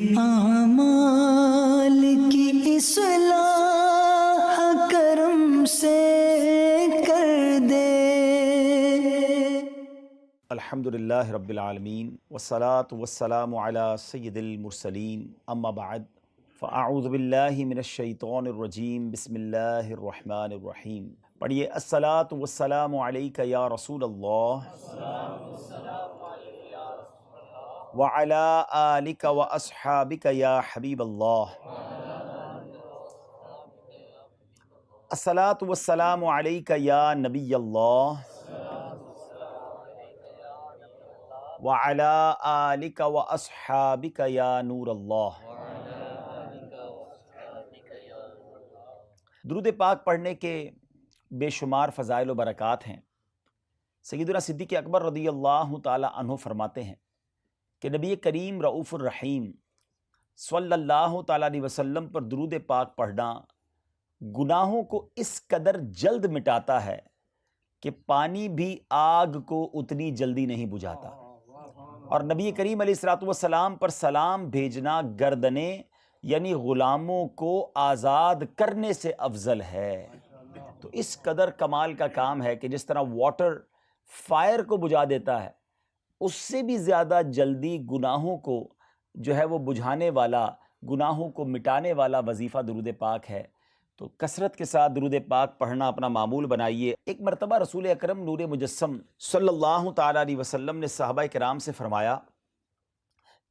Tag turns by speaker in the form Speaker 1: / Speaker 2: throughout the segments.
Speaker 1: اعمال کی اصلاح کرم سے کر دے۔
Speaker 2: الحمدللہ رب العالمین والصلاة والسلام علی سید المرسلین، اما بعد فاعوذ باللہ من الشیطان الرجیم، بسم اللہ الرحمن الرحیم۔ پڑھیے، الصلاۃ والسلام علیک یا رسول اللہ وعلی آلک واصحابک یا حبیب اللہ۔ الصلاۃ والسلام علیک یا نبی اللہ وعلی آلک واصحابک یا نور اللہ۔ درود پاک پڑھنے کے بے شمار فضائل و برکات ہیں۔ سیدنا صدیق اکبر رضی اللہ تعالی عنہ فرماتے ہیں کہ نبی کریم رؤوف الرحیم صلی اللہ تعالی علیہ وسلم پر درود پاک پڑھنا گناہوں کو اس قدر جلد مٹاتا ہے کہ پانی بھی آگ کو اتنی جلدی نہیں بجھاتا، اور نبی کریم علیہ الصلوۃ والسلام پر سلام بھیجنا گردنیں یعنی غلاموں کو آزاد کرنے سے افضل ہے۔ تو اس قدر کمال کا کام ہے کہ جس طرح واٹر فائر کو بجھا دیتا ہے، اس سے بھی زیادہ جلدی گناہوں کو جو ہے وہ بجھانے والا، گناہوں کو مٹانے والا وظیفہ درود پاک ہے۔ تو کثرت کے ساتھ درود پاک پڑھنا اپنا معمول بنائیے۔ ایک مرتبہ رسول اکرم نور مجسم صلی اللہ تعالیٰ علیہ وسلم نے صحابہ کرام سے فرمایا،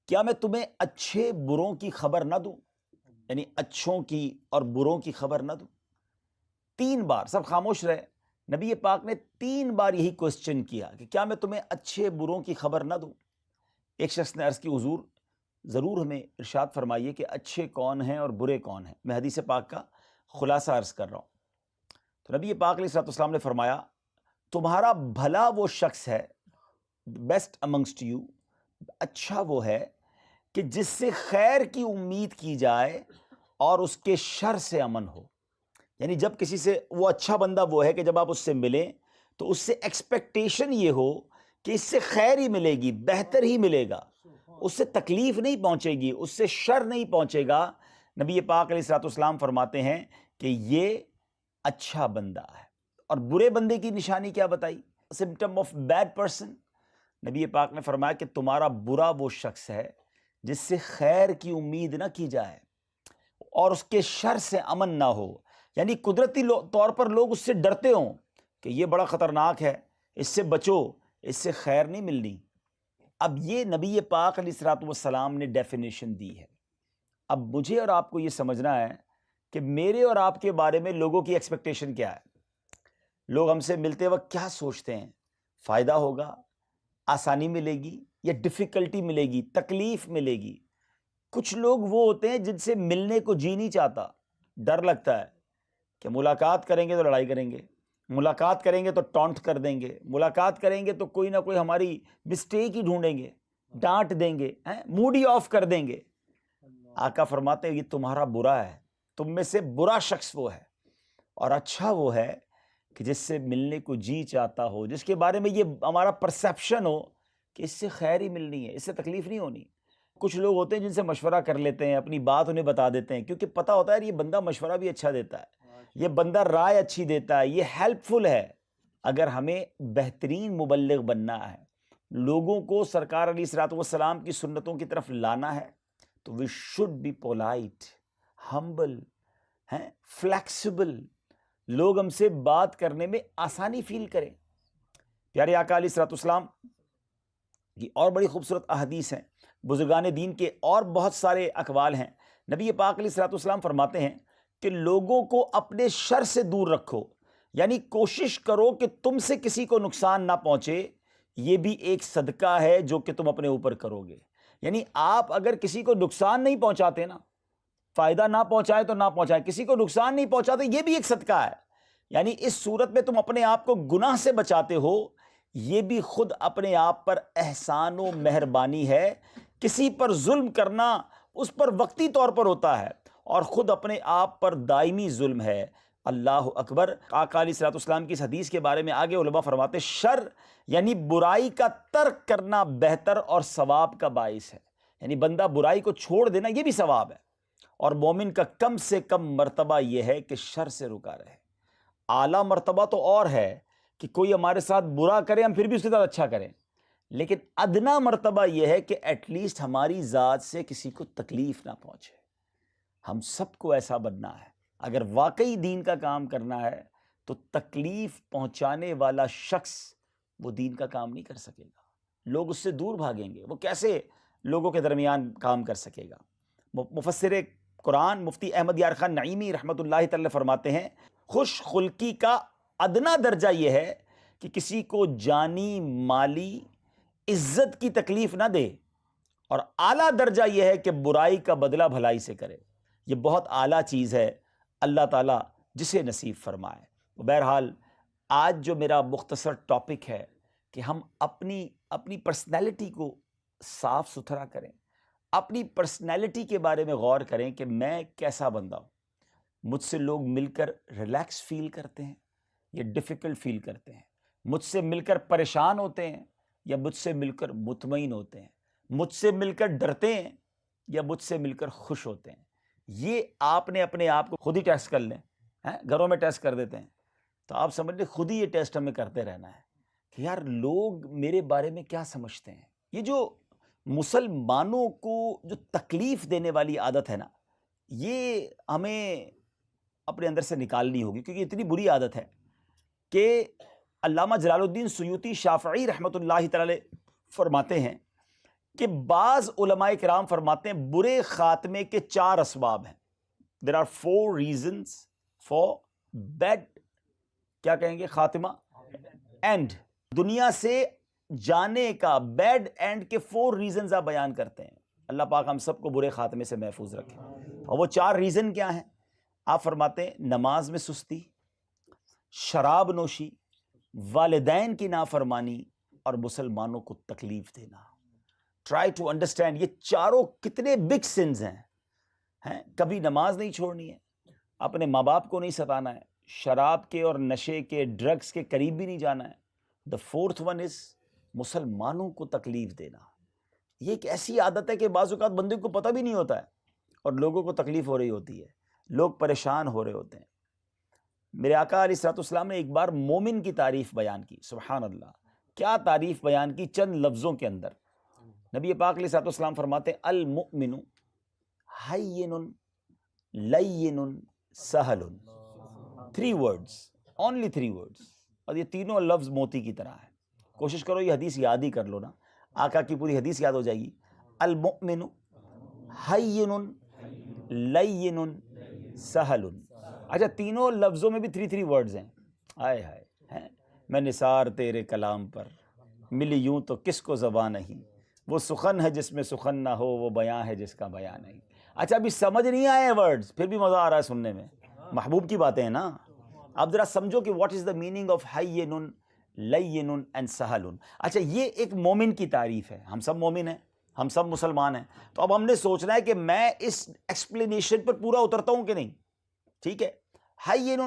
Speaker 2: کیا میں تمہیں اچھے بروں کی خبر نہ دوں؟ یعنی اچھوں کی اور بروں کی خبر نہ دوں؟ 3 بار سب خاموش رہے۔ نبی پاک نے 3 بار یہی کوسچن کیا کہ کیا میں تمہیں اچھے بروں کی خبر نہ دوں؟ ایک شخص نے عرض کی، حضور ضرور ہمیں ارشاد فرمائیے کہ اچھے کون ہیں اور برے کون ہیں، میں حدیث پاک کا خلاصہ عرض کر رہا ہوں۔ تو نبی پاک علیہ الصلوۃ والسلام نے فرمایا، تمہارا بھلا وہ شخص ہے، بیسٹ امنگسٹ یو، اچھا وہ ہے کہ جس سے خیر کی امید کی جائے اور اس کے شر سے امن ہو۔ یعنی جب کسی سے، وہ اچھا بندہ وہ ہے کہ جب آپ اس سے ملیں تو اس سے ایکسپیکٹیشن یہ ہو کہ اس سے خیر ہی ملے گی، بہتر ہی ملے گا، اس سے تکلیف نہیں پہنچے گی، اس سے شر نہیں پہنچے گا۔ نبی پاک علیہ الصلوۃ والسلام فرماتے ہیں کہ یہ اچھا بندہ ہے۔ اور برے بندے کی نشانی کیا بتائی؟ سمپٹم آف بیڈ پرسن، نبی پاک نے فرمایا کہ تمہارا برا وہ شخص ہے جس سے خیر کی امید نہ کی جائے اور اس کے شر سے امن نہ ہو۔ یعنی قدرتی طور پر لوگ اس سے ڈرتے ہوں کہ یہ بڑا خطرناک ہے، اس سے بچو، اس سے خیر نہیں ملنی۔ اب یہ نبی پاک علیہ الصلوۃ والسلام نے ڈیفینیشن دی ہے۔ اب مجھے اور آپ کو یہ سمجھنا ہے کہ میرے اور آپ کے بارے میں لوگوں کی ایکسپیکٹیشن کیا ہے۔ لوگ ہم سے ملتے وقت کیا سوچتے ہیں؟ فائدہ ہوگا، آسانی ملے گی یا ڈیفیکلٹی ملے گی، تکلیف ملے گی؟ کچھ لوگ وہ ہوتے ہیں جن سے ملنے کو جی نہیں چاہتا، ڈر لگتا ہے کہ ملاقات کریں گے تو لڑائی کریں گے، ملاقات کریں گے تو ٹونٹ کر دیں گے، ملاقات کریں گے تو کوئی نہ کوئی ہماری مسٹیک ہی ڈھونڈیں گے، ڈانٹ دیں گے، موڈ ہی آف کر دیں گے۔ آقا فرماتے ہیں یہ تمہارا برا ہے، تم میں سے برا شخص وہ ہے، اور اچھا وہ ہے کہ جس سے ملنے کو جی چاہتا ہو، جس کے بارے میں یہ ہمارا پرسیپشن ہو کہ اس سے خیر ہی ملنی ہے، اس سے تکلیف نہیں ہونی۔ کچھ لوگ ہوتے ہیں جن سے مشورہ کر لیتے ہیں، اپنی بات انہیں بتا دیتے ہیں، کیونکہ پتہ ہوتا ہے یہ بندہ مشورہ بھی اچھا دیتا ہے، یہ بندہ رائے اچھی دیتا ہے، یہ ہیلپ فل ہے۔ اگر ہمیں بہترین مبلغ بننا ہے، لوگوں کو سرکار علیہ الصلوۃ والسلام کی سنتوں کی طرف لانا ہے، تو we should be polite, humble, flexible, لوگ ہم سے بات کرنے میں آسانی فیل کریں۔ پیارے آقا علیہ الصلوۃ والسلام کی اور بڑی خوبصورت احادیث ہیں، بزرگان دین کے اور بہت سارے اقوال ہیں۔ نبی پاک علیہ الصلوۃ والسلام فرماتے ہیں کہ لوگوں کو اپنے شر سے دور رکھو، یعنی کوشش کرو کہ تم سے کسی کو نقصان نہ پہنچے، یہ بھی ایک صدقہ ہے جو کہ تم اپنے اوپر کرو گے۔ یعنی آپ اگر کسی کو نقصان نہیں پہنچاتے نا، فائدہ نہ پہنچائے تو نہ پہنچائے، کسی کو نقصان نہیں پہنچاتے، یہ بھی ایک صدقہ ہے۔ یعنی اس صورت میں تم اپنے آپ کو گناہ سے بچاتے ہو، یہ بھی خود اپنے آپ پر احسان و مہربانی ہے۔ کسی پر ظلم کرنا اس پر وقتی طور پر ہوتا ہے اور خود اپنے آپ پر دائمی ظلم ہے۔ اللہ اکبر۔ آقا علیہ الصلوۃ والسلام کی اس حدیث کے بارے میں آگے علماء فرماتے ہیں، شر یعنی برائی کا ترک کرنا بہتر اور ثواب کا باعث ہے۔ یعنی بندہ برائی کو چھوڑ دینا یہ بھی ثواب ہے، اور مومن کا کم سے کم مرتبہ یہ ہے کہ شر سے رکا رہے۔ اعلیٰ مرتبہ تو اور ہے کہ کوئی ہمارے ساتھ برا کرے ہم پھر بھی اس کے ساتھ اچھا کریں، لیکن ادنا مرتبہ یہ ہے کہ ایٹ لیسٹ ہماری ذات سے کسی کو تکلیف نہ پہنچے۔ ہم سب کو ایسا بننا ہے، اگر واقعی دین کا کام کرنا ہے تو تکلیف پہنچانے والا شخص وہ دین کا کام نہیں کر سکے گا، لوگ اس سے دور بھاگیں گے، وہ کیسے لوگوں کے درمیان کام کر سکے گا۔ مفسر قرآن مفتی احمد یار خان نعیمی رحمۃ اللہ تعالی فرماتے ہیں خوش خلقی کا ادنا درجہ یہ ہے کہ کسی کو جانی مالی عزت کی تکلیف نہ دے، اور اعلیٰ درجہ یہ ہے کہ برائی کا بدلہ بھلائی سے کرے۔ یہ بہت اعلیٰ چیز ہے، اللہ تعالیٰ جسے نصیب فرمائے۔ بہرحال آج جو میرا مختصر ٹاپک ہے کہ ہم اپنی پرسنالٹی کو صاف ستھرا کریں، اپنی پرسنالٹی کے بارے میں غور کریں کہ میں کیسا بندہ ہوں۔ مجھ سے لوگ مل کر ریلیکس فیل کرتے ہیں یا ڈیفیکلٹ فیل کرتے ہیں، مجھ سے مل کر پریشان ہوتے ہیں یا مجھ سے مل کر مطمئن ہوتے ہیں، مجھ سے مل کر ڈرتے ہیں یا مجھ سے مل کر خوش ہوتے ہیں۔ یہ آپ نے اپنے آپ کو خود ہی ٹیسٹ کر لیں، گھروں میں ٹیسٹ کر دیتے ہیں تو آپ سمجھ لیں خود ہی یہ ٹیسٹ ہمیں کرتے رہنا ہے کہ یار لوگ میرے بارے میں کیا سمجھتے ہیں۔ یہ جو مسلمانوں کو جو تکلیف دینے والی عادت ہے نا، یہ ہمیں اپنے اندر سے نکالنی ہوگی، کیونکہ اتنی بری عادت ہے کہ علامہ جلال الدین سیوطی شافعی رحمۃ اللہ تعالی فرماتے ہیں کہ بعض علماء کرام فرماتے ہیں برے خاتمے کے 4 اسباب ہیں۔ There are 4 reasons for bad کیا کہیں گے خاتمہ، اینڈ دنیا سے جانے کا بیڈ اینڈ کے 4 ریزنز آپ بیان کرتے ہیں۔ اللہ پاک ہم سب کو برے خاتمے سے محفوظ رکھے۔ اور وہ 4 ریزن کیا ہیں؟ آپ فرماتے ہیں نماز میں سستی، شراب نوشی، والدین کی نافرمانی اور مسلمانوں کو تکلیف دینا۔ ٹرائی ٹو انڈرسٹینڈ یہ چاروں کتنے بگ سنز ہیں۔ کبھی نماز نہیں چھوڑنی ہے، اپنے ماں باپ کو نہیں ستانا ہے، شراب کے اور نشے کے ڈرگز کے قریب بھی نہیں جانا ہے۔ دا 4th one is مسلمانوں کو تکلیف دینا۔ یہ ایک ایسی عادت ہے کہ بعض اوقات بندے کو پتہ بھی نہیں ہوتا ہے اور لوگوں کو تکلیف ہو رہی ہوتی ہے، لوگ پریشان ہو رہے ہوتے ہیں۔ میرے آقا علیہ الصلوۃ والسلام نے ایک بار مومن کی تعریف بیان کی، سبحان اللہ، کیا تعریف بیان کی چند لفظوں کے اندر۔ نبی پاک علیہ الصلوۃ والسلام فرماتے ہیں المؤمن ہین لین سہل، 3 words، only 3 words، اور یہ تینوں لفظ موتی کی طرح ہیں۔ کوشش کرو یہ حدیث یاد ہی کر لو نا، آقا کی پوری حدیث یاد ہو جائے گی۔ المؤمن ہین لین سہل، اچھا تینوں لفظوں میں بھی 3 words ہیں۔ آئے ہائے، میں نثار تیرے کلام پر ملی یوں تو کس کو زبان نہیں، وہ سخن ہے جس میں سخن نہ ہو، وہ بیاں ہے جس کا بیان نہیں۔ اچھا ابھی سمجھ نہیں آئے ورڈز، پھر بھی مزہ آ رہا ہے سننے میں، محبوب کی باتیں ہیں نا۔ اب ذرا سمجھو کہ what is the meaning of ہین لین اینڈ سہل۔ اچھا یہ ایک مومن کی تعریف ہے، ہم سب مومن ہیں، ہم سب مسلمان ہیں، تو اب ہم نے سوچنا ہے کہ میں اس ایکسپلینیشن پر پورا اترتا ہوں کہ نہیں، ٹھیک ہے۔ ہین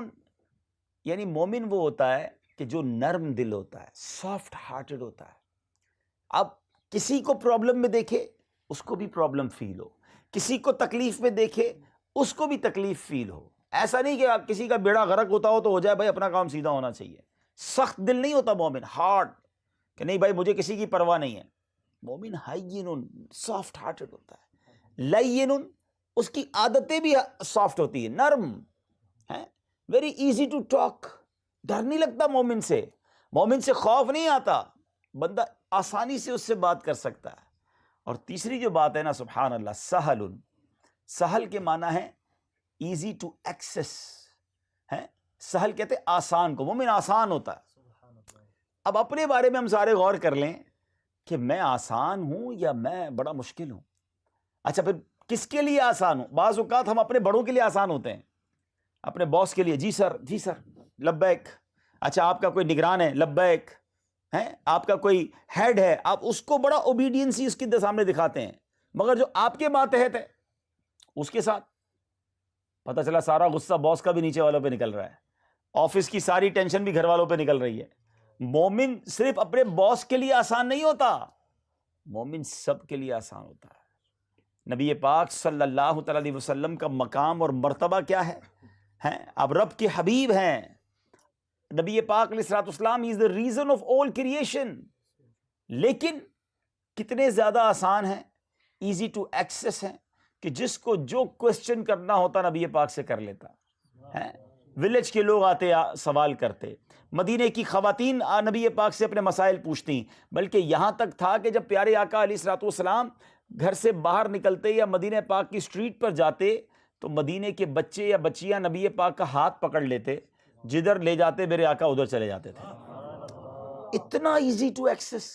Speaker 2: یعنی مومن وہ ہوتا ہے کہ جو نرم دل ہوتا ہے، سافٹ ہارٹڈ ہوتا ہے۔ اب کسی کو پرابلم میں دیکھے اس کو بھی پرابلم فیل ہو، کسی کو تکلیف میں دیکھے اس کو بھی تکلیف فیل ہو۔ ایسا نہیں کہ کسی کا بیڑا غرق ہوتا ہو تو ہو جائے بھائی اپنا کام سیدھا ہونا چاہیے۔ سخت دل نہیں ہوتا مومن، ہارڈ، کہ نہیں بھائی مجھے کسی کی پرواہ نہیں ہے۔ مومن ہین سافٹ ہارٹڈ ہوتا ہے، لین اس کی عادتیں بھی سافٹ ہوتی ہیں، نرم ہے، ویری ایزی ٹو ٹاک، ڈر نہیں لگتا مومن سے، مومن سے خوف نہیں آتا، بندہ آسانی سے اس سے بات کر سکتا ہے۔ اور تیسری جو بات ہے نا سبحان اللہ، سہل، سہل کے معنی ہے ایزی ٹو ایکسس، ہے سہل کہتے آسان کو، مومن آسان ہوتا ہے۔ اب اپنے بارے میں ہم سارے غور کر لیں کہ میں آسان ہوں یا میں بڑا مشکل ہوں۔ اچھا پھر کس کے لیے آسان ہوں؟ بعض اوقات ہم اپنے بڑوں کے لیے آسان ہوتے ہیں، اپنے باس کے لیے، جی سر جی سر لبیک۔ اچھا آپ کا کوئی نگران ہے، لبیک ہے، آپ کا کوئی ہیڈ ہے، آپ اس کو بڑا اوبیڈینسی اس کے سامنے دکھاتے ہیں، مگر جو آپ کے ماتحت ہے اس کے ساتھ پتہ چلا سارا غصہ باس کا بھی نیچے والوں پہ نکل رہا ہے، آفس کی ساری ٹینشن بھی گھر والوں پہ نکل رہی ہے۔ مومن صرف اپنے باس کے لیے آسان نہیں ہوتا، مومن سب کے لیے آسان ہوتا ہے۔ نبی پاک صلی اللہ تعالیٰ علیہ وسلم کا مقام اور مرتبہ کیا ہے؟ اب رب کے حبیب ہیں نبی پاک علیہ الصلوۃ والسلام، is the reason of all creation. لیکن کتنے زیادہ آسان ہیں، ایزی ٹو ایکسیس ہیں، کہ جس کو جو کوشچن کرنا ہوتا نبی پاک سے کر لیتا ہے. ولیج کے لوگ آتے سوال کرتے، مدینے کی خواتین نبی پاک سے اپنے مسائل پوچھتی، بلکہ یہاں تک تھا کہ جب پیارے آقا علیہ الصلوۃ والسلام گھر سے باہر نکلتے یا مدینہ پاک کی اسٹریٹ پر جاتے تو مدینے کے بچے یا بچیاں نبی پاک کا ہاتھ پکڑ لیتے، جدھر لے جاتے میرے آقا ادھر چلے جاتے تھے. اتنا ایزی ٹو ایکسیس،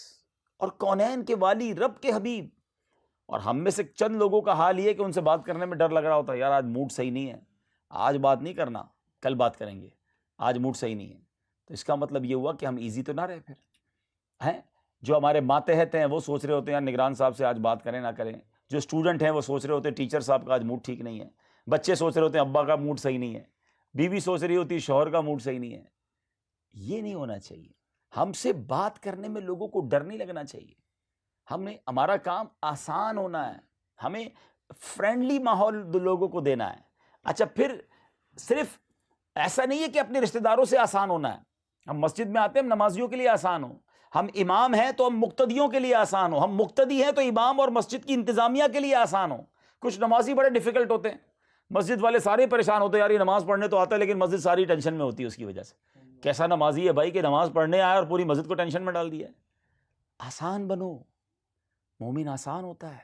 Speaker 2: اور کونین کے والی رب کے حبیب. اور ہم میں سے چند لوگوں کا حال یہ ہے کہ ان سے بات کرنے میں ڈر لگ رہا ہوتا ہے، یار آج موڈ صحیح نہیں ہے، آج بات نہیں کرنا، کل بات کریں گے، آج موڈ صحیح نہیں ہے. تو اس کا مطلب یہ ہوا کہ ہم ایزی تو نہ رہے پھر ہیں. جو ہمارے ماتحت ہیں وہ سوچ رہے ہوتے ہیں یار نگران صاحب سے آج بات کریں نہ کریں. جو اسٹوڈنٹ ہیں وہ سوچ رہے ہوتے ہیں ٹیچر صاحب کا آج موڈ ٹھیک نہیں ہے. بچے سوچ رہے ہوتے ہیں ابا کا موڈ صحیح نہیں ہے. بیوی سوچ رہی ہوتی ہے شوہر کا موڈ صحیح نہیں ہے. یہ نہیں ہونا چاہیے. ہم سے بات کرنے میں لوگوں کو ڈر نہیں لگنا چاہیے. ہمارا کام آسان ہونا ہے، ہمیں فرینڈلی ماحول لوگوں کو دینا ہے. اچھا پھر صرف ایسا نہیں ہے کہ اپنے رشتہ داروں سے آسان ہونا ہے. ہم مسجد میں آتے ہیں، ہم نمازیوں کے لیے آسان ہو. ہم امام ہیں تو ہم مقتدیوں کے لیے آسان ہو. ہم مقتدی ہیں تو امام اور مسجد کی انتظامیہ کے لیے آسان ہو. کچھ نمازی بڑے ڈیفیکلٹ ہوتے ہیں، مسجد والے سارے پریشان ہوتے ہیں، یار یہ نماز پڑھنے تو آتا ہے لیکن مسجد ساری ٹینشن میں ہوتی ہے اس کی وجہ سے. کیسا نمازی ہے بھائی کہ نماز پڑھنے آیا اور پوری مسجد کو ٹینشن میں ڈال دیا ہے. آسان بنو. مومن آسان ہوتا ہے.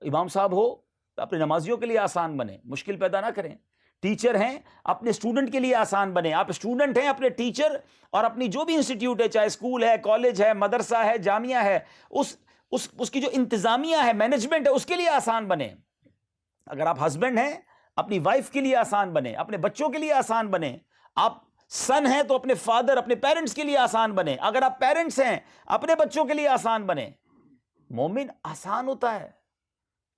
Speaker 2: امام صاحب ہو اپنے نمازیوں کے لیے آسان بنے، مشکل پیدا نہ کریں. ٹیچر ہیں اپنے اسٹوڈنٹ کے لیے آسان بنے. آپ اسٹوڈنٹ ہیں، اپنے ٹیچر اور اپنی جو بھی انسٹیٹیوٹ ہے، چاہے اسکول ہے، کالج ہے، مدرسہ ہے، جامعہ ہے، اس کی جو انتظامیہ ہے، مینجمنٹ ہے، اس کے لیے آسان بنے. اگر آپ ہسبینڈ ہیں اپنی وائف کے لیے آسان بنے، اپنے بچوں کے لیے آسان بنے. آپ سن ہیں تو اپنے فادر، اپنے پیرنٹس کے لیے آسان بنے. اگر آپ پیرنٹس ہیں اپنے بچوں کے لیے آسان بنے. مومن آسان ہوتا ہے.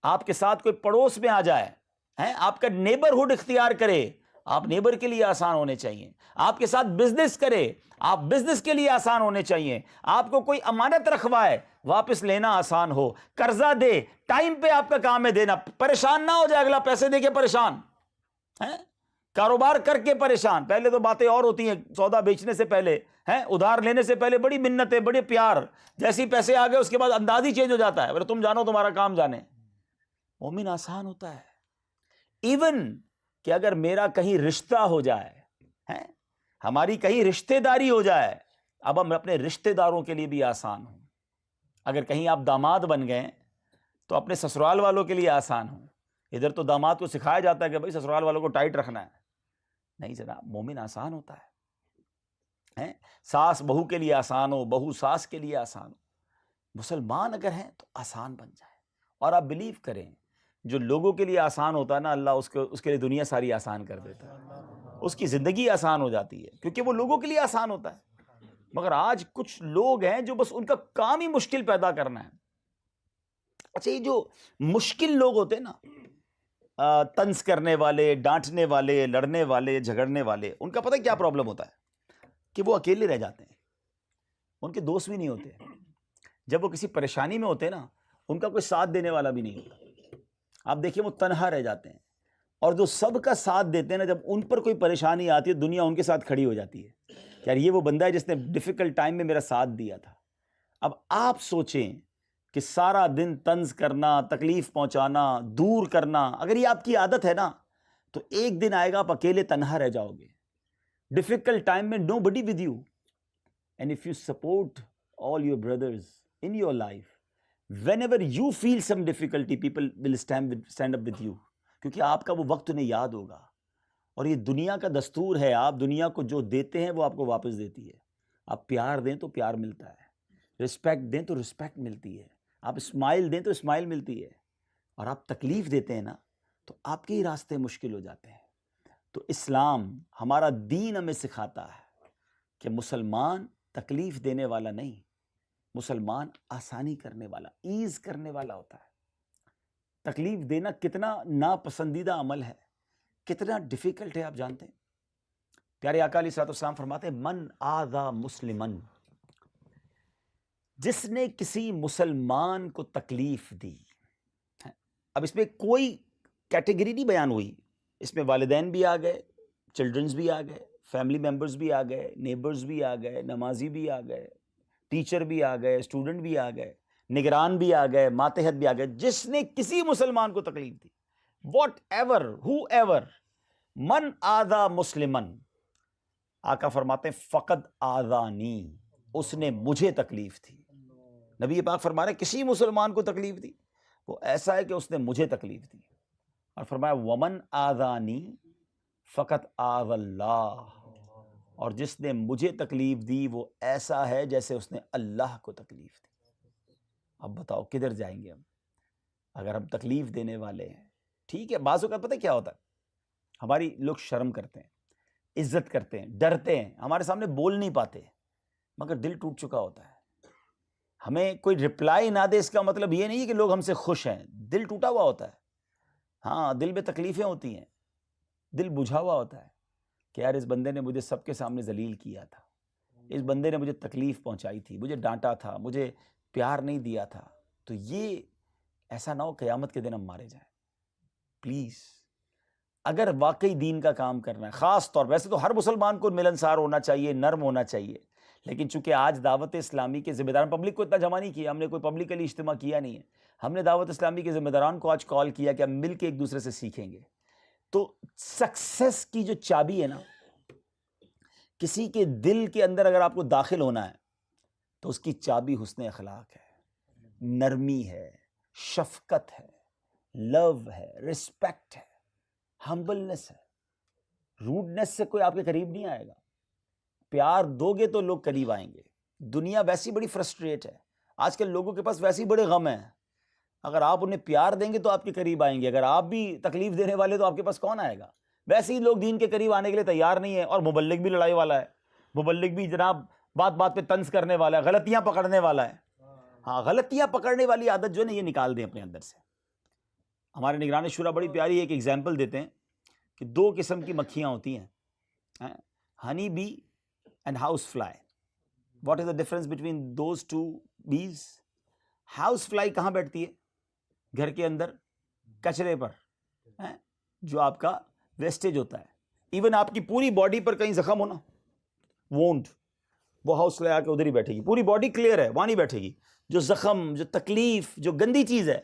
Speaker 2: آپ کے ساتھ کوئی پڑوس میں آ جائے، آپ کا نیبرہڈ اختیار کرے، آپ نیبر کے لیے آسان ہونے چاہیے. آپ کے ساتھ بزنس کرے، آپ بزنس کے لیے آسان ہونے چاہیے. آپ کو کوئی امانت رکھوائے، واپس لینا آسان ہو. قرضہ دے، ٹائم پہ آپ کا کام ہے دینا. پریشان نہ ہو جائے اگلا پیسے دے کے پریشان، کاروبار کر کے پریشان. پہلے تو باتیں اور ہوتی ہیں، سودا بیچنے سے پہلے، ادھار لینے سے پہلے بڑی منتیں، بڑے پیار. جیسے ہی پیسے آ گئے اس کے بعد انداز ہی چینج ہو جاتا ہے، تم جانو تمہارا کام جانے. مومن آسان ہوتا ہے. ایون کہ اگر میرا کہیں رشتہ ہو جائے، ہماری کہیں رشتہ داری ہو جائے، اب ہم اپنے رشتہ داروں کے لیے بھی آسان ہوں. اگر کہیں آپ داماد بن گئے تو اپنے سسرال والوں کے لیے آسان ہوں. ادھر تو داماد کو سکھایا جاتا ہے کہ بھائی سسرال والوں کو ٹائٹ رکھنا ہے. نہیں جناب، مومن آسان ہوتا ہے. ساس بہو کے لیے آسان ہو، بہو ساس کے لیے آسان ہو. مسلمان اگر ہیں تو آسان بن جائے. اور آپ بلیو کریں، جو لوگوں کے لیے آسان ہوتا ہے نا، اللہ اس کے لیے دنیا ساری آسان کر دیتا ہے. اس کی زندگی آسان ہو جاتی ہے کیونکہ وہ لوگوں کے لیے آسان ہوتا ہے. مگر آج کچھ لوگ ہیں جو بس ان کا کام ہی مشکل پیدا کرنا ہے. اچھا، یہ جو مشکل لوگ ہوتے ہیں نا، طنز کرنے والے، ڈانٹنے والے، لڑنے والے، جھگڑنے والے، ان کا پتہ کیا پرابلم ہوتا ہے کہ وہ اکیلے رہ جاتے ہیں. ان کے دوست بھی نہیں ہوتے. جب وہ کسی پریشانی میں ہوتے ہیں نا، ان کا کوئی ساتھ دینے والا بھی نہیں ہوتا. آپ دیکھیں وہ تنہا رہ جاتے ہیں. اور جو سب کا ساتھ دیتے ہیں نا، جب ان پر کوئی پریشانی آتی ہے دنیا ان کے ساتھ کھڑی ہو جاتی ہے. یار یہ وہ بندہ ہے جس نے ڈیفیکلٹ ٹائم میں میرا ساتھ دیا تھا. اب آپ سوچیں کہ سارا دن طنز کرنا، تکلیف پہنچانا، دور کرنا، اگر یہ آپ کی عادت ہے نا تو ایک دن آئے گا آپ اکیلے تنہا رہ جاؤ گے. ڈیفیکلٹ ٹائم میں nobody with you. And if you support all your brothers in your life, whenever you feel some difficulty, people will stand up with you. کیونکہ آپ کا وہ وقت انہیں یاد ہوگا. اور یہ دنیا کا دستور ہے، آپ دنیا کو جو دیتے ہیں وہ آپ کو واپس دیتی ہے. آپ پیار دیں تو پیار ملتا ہے، رسپیکٹ دیں تو رسپیکٹ ملتی ہے، آپ اسمائل دیں تو اسمائل ملتی ہے. اور آپ تکلیف دیتے ہیں نا تو آپ کے ہی راستے مشکل ہو جاتے ہیں. تو اسلام، ہمارا دین ہمیں سکھاتا ہے کہ مسلمان تکلیف دینے والا نہیں، مسلمان آسانی کرنے والا، ایز کرنے والا ہوتا ہے. تکلیف دینا کتنا ناپسندیدہ عمل ہے، کتنا ڈیفیکلٹ ہے، آپ جانتے ہیں. پیارے آقا علیہ الصلوۃ والسلام فرماتے ہیں، من آذا مسلمن، جس نے کسی مسلمان کو تکلیف دی. اب اس میں کوئی کیٹیگری نہیں بیان ہوئی، اس میں والدین بھی آ گئے، چلڈرنز بھی آ گئے، فیملی ممبرز بھی آ گئے، نیبرز بھی آ گئے، نمازی بھی آ گئے، ٹیچر بھی آ گئے، اسٹوڈنٹ بھی آ گئے، نگران بھی آ گئے، ماتحت بھی آ گئے، جس نے کسی مسلمان کو تکلیف دی، واٹ ایور ہو ایور، من آذا مسلمن، آقا فرماتے ہیں فقد آذانی، اس نے مجھے تکلیف دی۔ نبی پاک فرما رہے ہیں کسی مسلمان کو تکلیف دی وہ ایسا ہے کہ اس نے مجھے تکلیف دی، اور فرمایا ومن آذانی فقط آذ اللہ، اور جس نے مجھے تکلیف دی وہ ایسا ہے جیسے اس نے اللہ کو تکلیف دی۔ اب بتاؤ کدھر جائیں گے ہم اگر ہم تکلیف دینے والے ہیں؟ ٹھیک ہے، بعض اوقات پتہ کیا ہوتا ہے، ہماری لوگ شرم کرتے ہیں، عزت کرتے ہیں، ڈرتے ہیں، ہمارے سامنے بول نہیں پاتے، مگر دل ٹوٹ چکا ہوتا ہے۔ ہمیں کوئی رپلائی نہ دے اس کا مطلب یہ نہیں کہ لوگ ہم سے خوش ہیں، دل ٹوٹا ہوا ہوتا ہے، ہاں دل میں تکلیفیں ہوتی ہیں، دل بجھا ہوا ہوتا ہے کہ یار اس بندے نے مجھے سب کے سامنے ذلیل کیا تھا، اس بندے نے مجھے تکلیف پہنچائی تھی، مجھے ڈانٹا تھا، مجھے پیار نہیں دیا تھا، تو یہ ایسا نہ ہو قیامت کے دن ہم مارے جائیں۔ پلیز اگر واقعی دین کا کام کرنا ہے، خاص طور ویسے تو ہر مسلمان کو ملنسار ہونا چاہیے، نرم ہونا چاہیے، لیکن چونکہ آج دعوت اسلامی کے ذمہ دار، پبلک کو اتنا جمع نہیں کیا ہم نے، کوئی پبلکلی اجتماع کیا نہیں ہے، ہم نے دعوت اسلامی کے ذمہ داران کو آج کال کیا کہ ہم مل کے ایک دوسرے سے سیکھیں گے۔ تو سکسیس کی جو چابی ہے نا، کسی کے دل کے اندر اگر آپ کو داخل ہونا ہے تو اس کی چابی حسن اخلاق ہے، نرمی ہے، شفقت ہے، لو ہے، رسپیکٹ ہے، ہمبلنس ہے۔ روڈنس سے کوئی آپ کے قریب نہیں آئے گا، پیار دو گے تو لوگ قریب آئیں گے۔ دنیا ویسی بڑی فرسٹریٹ ہے، آج کل لوگوں کے پاس ویسی بڑے غم ہیں، اگر آپ انہیں پیار دیں گے تو آپ کے قریب آئیں گے، اگر آپ بھی تکلیف دینے والے تو آپ کے پاس کون آئے گا؟ ویسے ہی لوگ دین کے قریب آنے کے لیے تیار نہیں ہے، اور مبلغ بھی لڑائی والا ہے، مبلغ بھی جناب بات بات پہ طنز کرنے والا ہے، غلطیاں پکڑنے والا ہے۔ ہاں غلطیاں پکڑنے والی عادت جو ہے نا یہ نکال دیں اپنے اندر سے۔ ہمارے نگران شورا بڑی پیاری ایک ایگزامپل دیتے ہیں کہ دو قسم کی مکھیاں ہوتی ہیں، honey bee and house fly. What is the difference between those two bees? House fly کہاں بیٹھتی ہے؟ گھر کے اندر کچرے پر، جو آپ کا ویسٹیج ہوتا ہے، ایون آپ کی پوری باڈی پر کہیں زخم ہونا، وونڈ، وہ ہاؤس فلائی آ کے ادھر ہی بیٹھے گی، پوری باڈی کلیئر ہے وہاں نہیں بیٹھے گی، جو زخم، جو تکلیف، جو گندی چیز ہے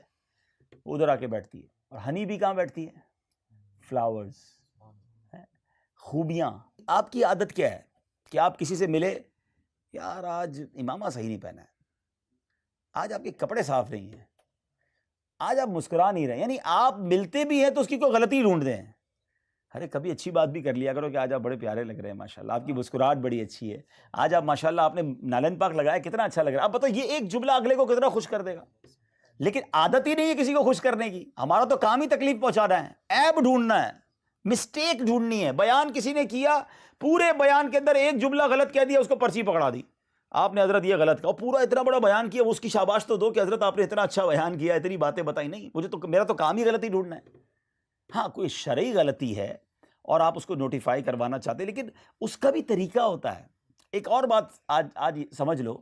Speaker 2: ادھر آ کے بیٹھتی ہے۔ اور ہنی بھی کہاں بیٹھتی ہے؟ فلاورز، خوبیاں۔ آپ کی عادت کیا ہے کہ آپ کسی سے ملے، یار آج امامہ صحیح نہیں پہنا ہے، آج آپ کے کپڑے صاف نہیں ہیں، آج آپ مسکرا نہیں رہے، یعنی آپ ملتے بھی ہیں تو اس کی کوئی غلطی ڈھونڈ دیں۔ ارے کبھی اچھی بات بھی کر لیا کرو کہ آج آپ بڑے پیارے لگ رہے ہیں، ماشاءاللہ آپ کی مسکراہٹ بڑی اچھی ہے، آج آپ ماشاءاللہ آپ نے نالن پاک لگایا کتنا اچھا لگ رہا ہے۔ اب بتاؤ یہ ایک جملہ اگلے کو کتنا خوش کر دے گا؟ لیکن عادت ہی نہیں ہے کسی کو خوش کرنے کی، ہمارا تو کام ہی تکلیف پہنچانا ہے، عیب ڈھونڈنا ہے، مسٹیک ڈھونڈنی ہے۔ بیان کسی نے کیا، پورے بیان کے اندر ایک جملہ غلط کہہ دیا، اس کو پرچی پکڑا دی، آپ نے حضرت یہ غلط کہا، پورا اتنا بڑا بیان کیا، اس کی شاباش تو دو کہ حضرت آپ نے اتنا اچھا بیان کیا، اتنی باتیں بتائی۔ نہیں، مجھے تو میرا تو کام ہی غلطی ڈھونڈنا ہے۔ ہاں کوئی شرعی غلطی ہے اور آپ اس کو نوٹیفائی کروانا چاہتے ہیں، لیکن اس کا بھی طریقہ ہوتا ہے۔ ایک اور بات آج سمجھ لو،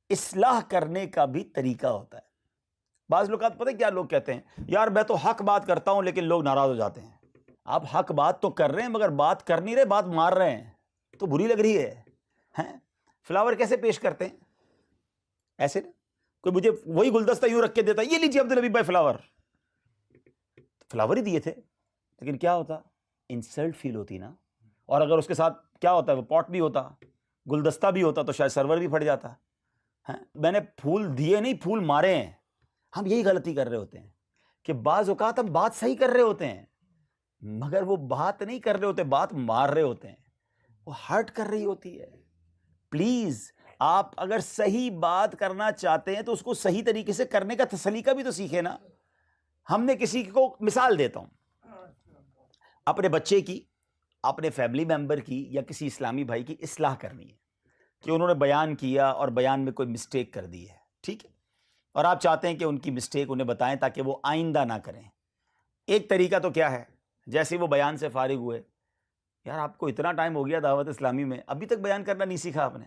Speaker 2: اصلاح کرنے کا بھی طریقہ ہوتا ہے۔ بعض لوگ پتہ کیا لوگ کہتے ہیں، یار میں تو حق بات کرتا ہوں لیکن لوگ ناراض ہو جاتے ہیں۔ آپ حق بات تو کر رہے ہیں مگر بات کر نہیں رہے، بات مار رہے ہیں، تو بری لگ رہی ہے۔ فلاور کیسے پیش کرتے ہیں؟ ایسے نا، کوئی مجھے وہی گلدستہ یوں رکھ کے دیتا، یہ لیجیے عبدالحبیب بھائی فلاور، فلاور ہی دیے تھے، لیکن کیا ہوتا؟ انسلٹ فیل ہوتی نا۔ اور اگر اس کے ساتھ کیا ہوتا ہے، وہ پاٹ بھی ہوتا، گلدستہ بھی ہوتا، تو شاید سرور بھی پھٹ جاتا۔ میں نے پھول دیے نہیں، پھول مارے ہیں۔ ہم یہی غلطی کر رہے ہوتے ہیں کہ بعض اوقات ہم بات صحیح کر رہے ہوتے ہیں مگر وہ بات نہیں کر رہے ہوتے، بات مار رہے ہوتے ہیں، وہ ہرٹ کر رہی ہوتی ہے۔ پلیز آپ اگر صحیح بات کرنا چاہتے ہیں تو اس کو صحیح طریقے سے کرنے کا سلیقہ بھی تو سیکھیں نا۔ ہم نے کسی کو مثال دیتا ہوں، اپنے بچے کی، اپنے فیملی ممبر کی یا کسی اسلامی بھائی کی اصلاح کرنی ہے کہ انہوں نے بیان کیا اور بیان میں کوئی مسٹیک کر دی ہے، ٹھیک ہے، اور آپ چاہتے ہیں کہ ان کی مسٹیک انہیں بتائیں تاکہ وہ آئندہ نہ کریں۔ ایک طریقہ تو کیا ہے، جیسے وہ بیان سے فارغ ہوئے، یار آپ کو اتنا ٹائم ہو گیا دعوت اسلامی میں، ابھی تک بیان کرنا نہیں سیکھا آپ نے،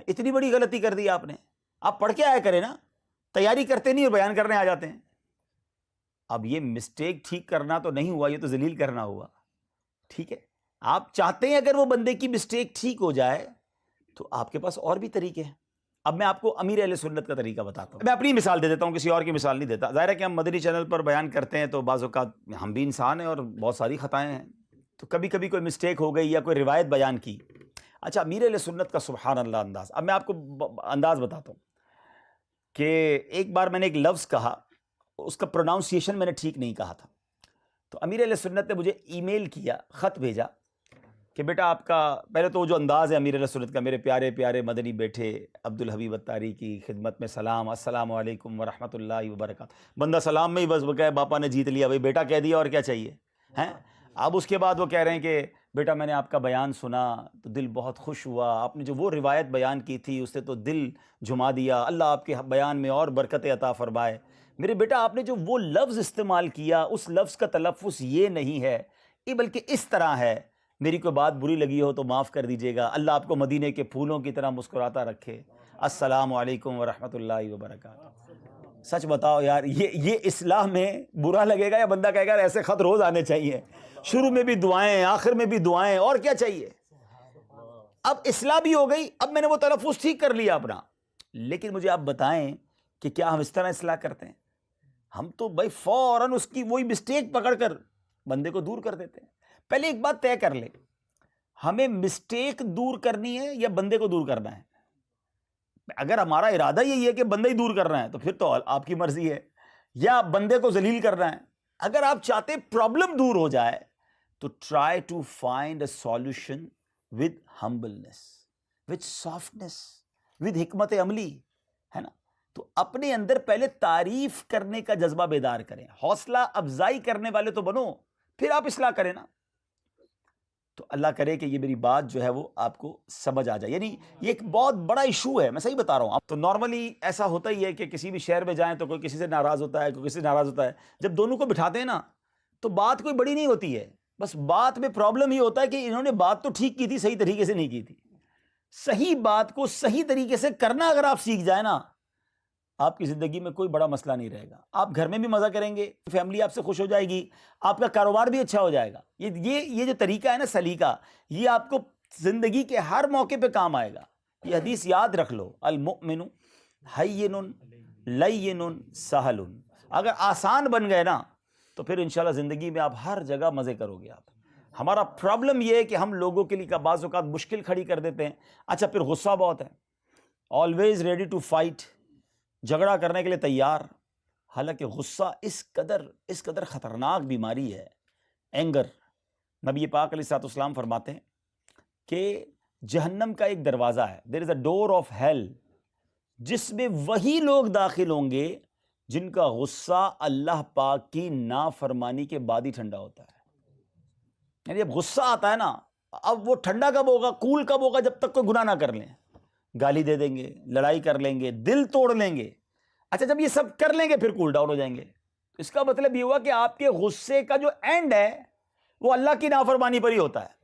Speaker 2: اتنی بڑی غلطی کر دی آپ نے، آپ پڑھ کے آیا کریں نا، تیاری کرتے نہیں اور بیان کرنے آ جاتے ہیں۔ اب یہ مسٹیک ٹھیک کرنا تو نہیں ہوا، یہ تو ذلیل کرنا ہوا. ٹھیک ہے، آپ چاہتے ہیں اگر وہ بندے کی مسٹیک ٹھیک ہو جائے تو آپ کے پاس اور بھی طریقے ہیں. اب میں آپ کو امیر اہل سنت کا طریقہ بتاتا ہوں. میں اپنی مثال دے دیتا ہوں، کسی اور کی مثال نہیں دیتا. ظاہر ہے کہ ہم مدنی چینل پر بیان کرتے ہیں تو بعض اوقات ہم بھی انسان ہیں اور بہت ساری خطائیں ہیں، تو کبھی کبھی کوئی مسٹیک ہو گئی یا کوئی روایت بیان کی. اچھا، امیر اہل سنت کا سبحان اللہ انداز، اب میں آپ کو انداز بتاتا ہوں کہ ایک بار میں نے ایک لفظ کہا، اس کا پروناؤنسیشن میں نے ٹھیک نہیں کہا تھا، تو امیر اہل سنت نے مجھے ای میل کیا، خط بھیجا کہ بیٹا آپ کا پہلے تو جو انداز ہے امیر اہل سنت کا، میرے پیارے پیارے مدنی بیٹے عبدالحبیب اتاری کی خدمت میں سلام، السلام علیکم ورحمۃ اللہ وبرکاتہ. بندہ سلام میں ہی بس بکائے باپا نے جیت لیا، بھائی بیٹا کہہ دیا اور کیا چاہیے ہیں. اب اس کے بعد وہ کہہ رہے ہیں کہ بیٹا میں نے آپ کا بیان سنا تو دل بہت خوش ہوا، آپ نے جو وہ روایت بیان کی تھی اس سے تو دل جھما دیا، اللہ آپ کے بیان میں اور برکت عطا فرمائے. میرے بیٹا آپ نے جو وہ لفظ استعمال کیا، اس لفظ کا تلفظ یہ نہیں ہے، یہ بلکہ اس طرح ہے. میری کوئی بات بری لگی ہو تو معاف کر دیجیے گا، اللہ آپ کو مدینے کے پھولوں کی طرح مسکراتا رکھے. السلام علیکم ورحمۃ اللہ وبرکاتہ. سچ بتاؤ یار، یہ اصلاح میں برا لگے گا یا بندہ کہے گا ایسے خط روز آنے چاہیے، شروع میں بھی دعائیں آخر میں بھی دعائیں، اور کیا چاہیے. اب اصلاح بھی ہو گئی، اب میں نے وہ تلفظ ٹھیک کر لیا اپنا. لیکن مجھے آپ بتائیں کہ کیا ہم اس طرح اصلاح کرتے ہیں؟ ہم تو بھائی فوراً اس کی وہی مسٹیک پکڑ کر بندے کو دور کر دیتے ہیں. پہلے ایک بات طے کر لیں، ہمیں مسٹیک دور کرنی ہے یا بندے کو دور کرنا ہے؟ اگر ہمارا ارادہ یہی ہے کہ بندہ ہی دور کرنا ہے تو پھر تو آپ کی مرضی ہے، یا بندے کو ذلیل کرنا ہے. اگر آپ چاہتے پرابلم دور ہو جائے تو try to find a solution with humbleness, with softness, with حکمت عملی، ہے نا. تو اپنے اندر پہلے تعریف کرنے کا جذبہ بیدار کریں، حوصلہ افزائی کرنے والے تو بنو، پھر آپ اصلاح کریں نا. تو اللہ کرے کہ یہ میری بات جو ہے وہ آپ کو سمجھ آ جائے. یعنی یہ ایک بہت بڑا ایشو ہے، میں صحیح بتا رہا ہوں. اب تو نارملی ایسا ہوتا ہی ہے کہ کسی بھی شہر میں جائیں تو کوئی کسی سے ناراض ہوتا ہے، کوئی کسی سے ناراض ہوتا ہے. جب دونوں کو بٹھاتے ہیں نا تو بات کوئی بڑی نہیں ہوتی ہے، بس بات میں پرابلم یہ ہوتا ہے کہ انہوں نے بات تو ٹھیک کی تھی، صحیح طریقے سے نہیں کی تھی. صحیح بات کو صحیح طریقے سے کرنا اگر آپ سیکھ جائیں نا، آپ کی زندگی میں کوئی بڑا مسئلہ نہیں رہے گا. آپ گھر میں بھی مزہ کریں گے، فیملی آپ سے خوش ہو جائے گی، آپ کا کاروبار بھی اچھا ہو جائے گا. یہ جو طریقہ ہے نا، سلیقہ، یہ آپ کو زندگی کے ہر موقع پہ کام آئے گا. یہ حدیث یاد رکھ لو، المؤمن ہین لین سہل. اگر آسان بن گئے نا تو پھر انشاءاللہ زندگی میں آپ ہر جگہ مزے کرو گے. آپ ہمارا پرابلم یہ ہے کہ ہم لوگوں کے لیے بعض اوقات مشکل کھڑی کر دیتے ہیں. اچھا، پھر غصہ بہت ہے، آلویز ریڈی ٹو فائٹ، جھگڑا کرنے کے لیے تیار. حالانکہ غصہ اس قدر خطرناک بیماری ہے، اینگر. نبی پاک علیہ الصلوۃ والسلام فرماتے ہیں کہ جہنم کا ایک دروازہ ہے، دیر از اے ڈور آف ہیل، جس میں وہی لوگ داخل ہوں گے جن کا غصہ اللہ پاک کی نافرمانی کے بعد ہی ٹھنڈا ہوتا ہے. یعنی جب غصہ آتا ہے نا، اب وہ ٹھنڈا کب ہوگا، کول کب ہوگا؟ جب تک کوئی گناہ نہ کر لیں، گالی دے دیں گے، لڑائی کر لیں گے، دل توڑ لیں گے. اچھا، جب یہ سب کر لیں گے پھر کول ڈاؤن ہو جائیں گے. اس کا مطلب یہ ہوا کہ آپ کے غصے کا جو اینڈ ہے وہ اللہ کی نافرمانی پر ہی ہوتا ہے.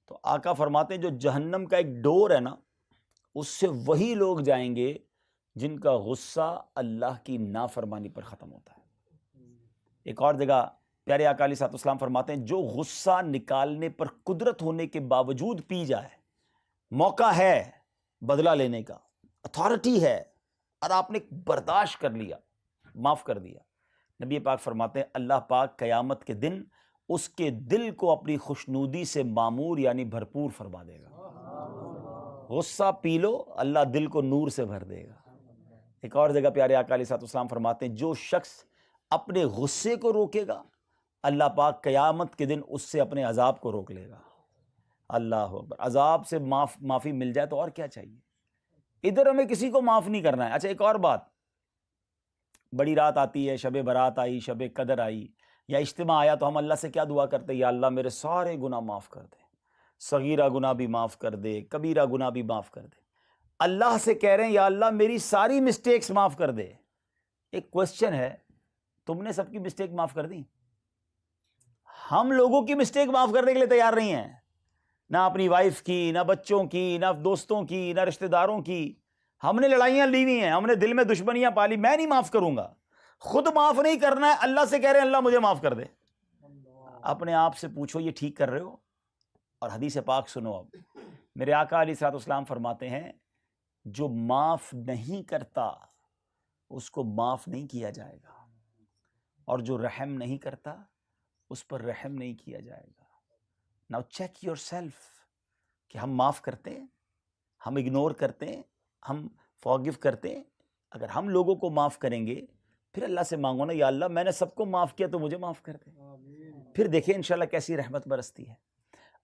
Speaker 2: تو آقا فرماتے ہیں جو جہنم کا ایک ڈور ہے نا، اس سے وہی لوگ جائیں گے جن کا غصہ اللہ کی نافرمانی پر ختم ہوتا ہے. ایک اور جگہ پیارے آقا علیہ الصلوۃ والسلام فرماتے ہیں جو غصہ نکالنے پر قدرت ہونے کے باوجود پی جائے، موقع ہے بدلہ لینے کا، اتھارٹی ہے، اور آپ نے برداشت کر لیا، معاف کر دیا، نبی پاک فرماتے ہیں اللہ پاک قیامت کے دن اس کے دل کو اپنی خوشنودی سے معمور یعنی بھرپور فرما دے گا. غصہ پی لو، اللہ دل کو نور سے بھر دے گا. ایک اور جگہ پیارے آقا علیہ الصلوۃ والسلام فرماتے ہیں جو شخص اپنے غصے کو روکے گا، اللہ پاک قیامت کے دن اس سے اپنے عذاب کو روک لے گا. اللہ اکبر. عذاب سے معافی مل جائے تو اور کیا چاہیے. ادھر ہمیں کسی کو معاف نہیں کرنا ہے. اچھا، ایک اور بات، بڑی رات آتی ہے، شب برات آئی، شب قدر آئی، یا اجتماع آیا تو ہم اللہ سے کیا دعا کرتے ہیں؟ یا اللہ میرے سارے گناہ معاف کر دے، صغیرہ گناہ بھی معاف کر دے، کبیرہ گناہ بھی معاف کر دے. اللہ سے کہہ رہے ہیں یا اللہ میری ساری مسٹیکس معاف کر دے. ایک کوشچن ہے، تم نے سب کی مسٹیک معاف کر دی؟ ہم لوگوں کی مسٹیک معاف کرنے کے لیے تیار نہیں ہیں، نہ اپنی وائف کی، نہ بچوں کی، نہ دوستوں کی، نہ رشتہ داروں کی. ہم نے لڑائیاں لی ہوئی ہیں، ہم نے دل میں دشمنیاں پالی، میں نہیں معاف کروں گا. خود معاف نہیں کرنا ہے، اللہ سے کہہ رہے ہیں اللہ مجھے معاف کر دے. اپنے آپ سے پوچھو یہ ٹھیک کر رہے ہو؟ اور حدیث پاک سنو. اب میرے آقا علیہ الصلوۃ والسلام فرماتے ہیں جو معاف نہیں کرتا اس کو معاف نہیں کیا جائے گا، اور جو رحم نہیں کرتا اس پر رحم نہیں کیا جائے گا. ناؤ چیک یور سیلف کہ ہم معاف کرتے ہیں، ہم اگنور کرتے ہیں، ہم فارگیو کرتے ہیں. اگر ہم لوگوں کو معاف کریں گے پھر اللہ سے مانگو نا، یا اللہ میں نے سب کو معاف کیا تو مجھے معاف کر دے. پھر دیکھیں انشاءاللہ کیسی رحمت برستی ہے.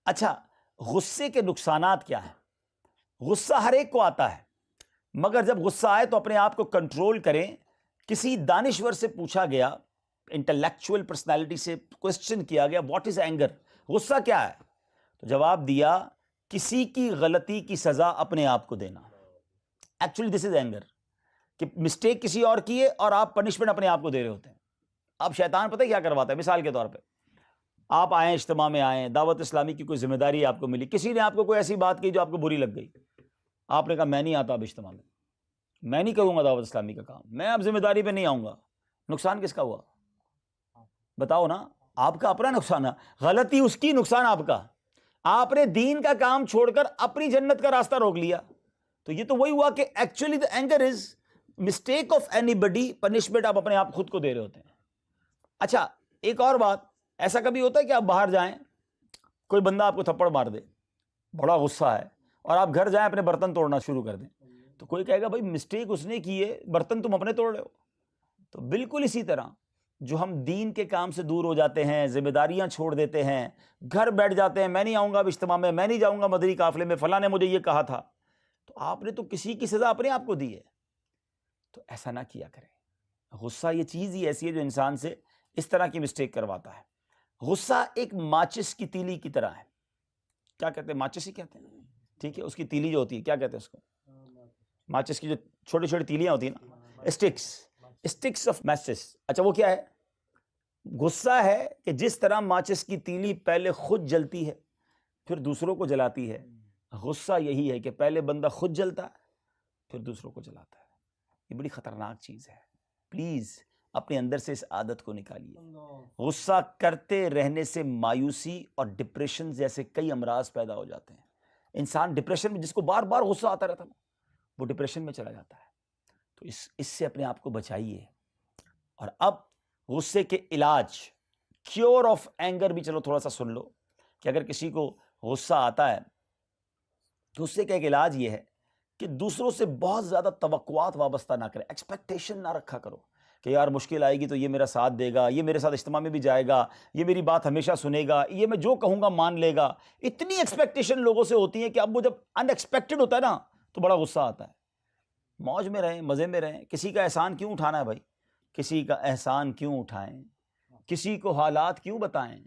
Speaker 2: اچھا، غصے کے نقصانات کیا ہیں؟ غصہ ہر ایک کو آتا ہے، مگر جب غصہ آئے تو اپنے آپ کو کنٹرول کریں. کسی دانشور سے پوچھا گیا، انٹلیکچوئل پرسنالٹی سے کوسچن کیا گیا واٹ از اینگر، غصہ کیا ہے؟ تو جواب دیا کسی کی غلطی کی سزا اپنے آپ کو دینا. ایکچولی دس از اینگر، کہ مسٹیک کسی اور کی ہے اور آپ پنشمنٹ اپنے آپ کو دے رہے ہوتے ہیں. اب شیطان پتہ کیا کرواتا ہے؟ مثال کے طور پہ آپ آئیں، اجتماع میں آئیں، دعوت اسلامی کی کوئی ذمہ داری آپ کو ملی، کسی نے آپ کو کوئی ایسی بات کی جو آپ کو بری لگ گئی. آپ نے کہا میں نہیں آتا اب اجتماع میں نہیں کروں گا دعوت اسلامی کا کام، میں اب ذمہ داری پہ نہیں آؤں گا. نقصان کس کا ہوا؟ بتاؤ نا. آپ کا اپنا نقصان ہے، غلطی اس کی، نقصان آپ کا. آپ نے دین کا کام چھوڑ کر اپنی جنت کا راستہ روک لیا. تو یہ تو وہی ہوا کہ actually the anger is mistake of anybody, punishment آپ اپنے آپ خود کو دے رہے ہوتے ہیں. اچھا ایک اور بات، ایسا کبھی ہوتا ہے کہ آپ باہر جائیں، کوئی بندہ آپ کو تھپڑ مار دے، بڑا غصہ ہے، اور آپ گھر جائیں اپنے برتن توڑنا شروع کر دیں، تو کوئی کہے گا بھائی مسٹیک اس نے کی ہے، برتن تم اپنے توڑ رہے ہو. تو بالکل اسی طرح جو ہم دین کے کام سے دور ہو جاتے ہیں، ذمہ داریاں چھوڑ دیتے ہیں، گھر بیٹھ جاتے ہیں، میں نہیں آؤں گا اب اجتماع میں نہیں جاؤں گا مدنی قافلے میں، فلاں نے مجھے یہ کہا تھا، تو آپ نے تو کسی کی سزا اپنے آپ کو دی ہے. تو ایسا نہ کیا کریں. غصہ یہ چیز ہی ایسی ہے جو انسان سے اس طرح کی مسٹیک کرواتا ہے. غصہ ایک ماچس کی تیلی کی طرح ہے. کیا کہتے ہیں؟ ماچس ہی کہتے ہیں، ٹھیک ہے. اس کی تیلی جو ہوتی ہے کیا کہتے ہیں اس کو؟ ماچس کی جو چھوٹی چھوٹی تیلیاں ہوتی ہیں نا، اسٹکس آف میچز. اچھا وہ کیا ہے؟ غصہ ہے کہ جس طرح ماچس کی تیلی پہلے خود جلتی ہے پھر دوسروں کو جلاتی ہے، غصہ یہی ہے کہ پہلے بندہ خود جلتا ہے پھر دوسروں کو جلاتا ہے. یہ بڑی خطرناک چیز ہے. پلیز اپنے اندر سے اس عادت کو نکالیے. غصہ کرتے رہنے سے مایوسی اور ڈپریشن جیسے کئی امراض پیدا ہو جاتے ہیں. انسان ڈپریشن میں، جس کو بار بار غصہ آتا رہتا ہے وہ ڈپریشن میں چلا جاتا ہے. تو اس سے اپنے آپ کو بچائیے. اور اب غصے کے علاج، کیور آف اینگر بھی چلو تھوڑا سا سن لو، کہ اگر کسی کو غصہ آتا ہے تو غصے کا ایک علاج یہ ہے کہ دوسروں سے بہت زیادہ توقعات وابستہ نہ کریں، ایکسپیکٹیشن نہ رکھا کرو کہ یار مشکل آئے گی تو یہ میرا ساتھ دے گا، یہ میرے ساتھ اجتماع میں بھی جائے گا، یہ میری بات ہمیشہ سنے گا، یہ میں جو کہوں گا مان لے گا. اتنی ایکسپیکٹیشن لوگوں سے ہوتی ہے کہ اب وہ جب ان ایکسپیکٹڈ ہوتا ہے نا تو بڑا غصہ آتا ہے. موج میں رہیں، مزے میں رہیں. کسی کا احسان کیوں اٹھانا ہے بھائی؟ کسی کا احسان کیوں اٹھائیں؟ کسی کو حالات کیوں بتائیں؟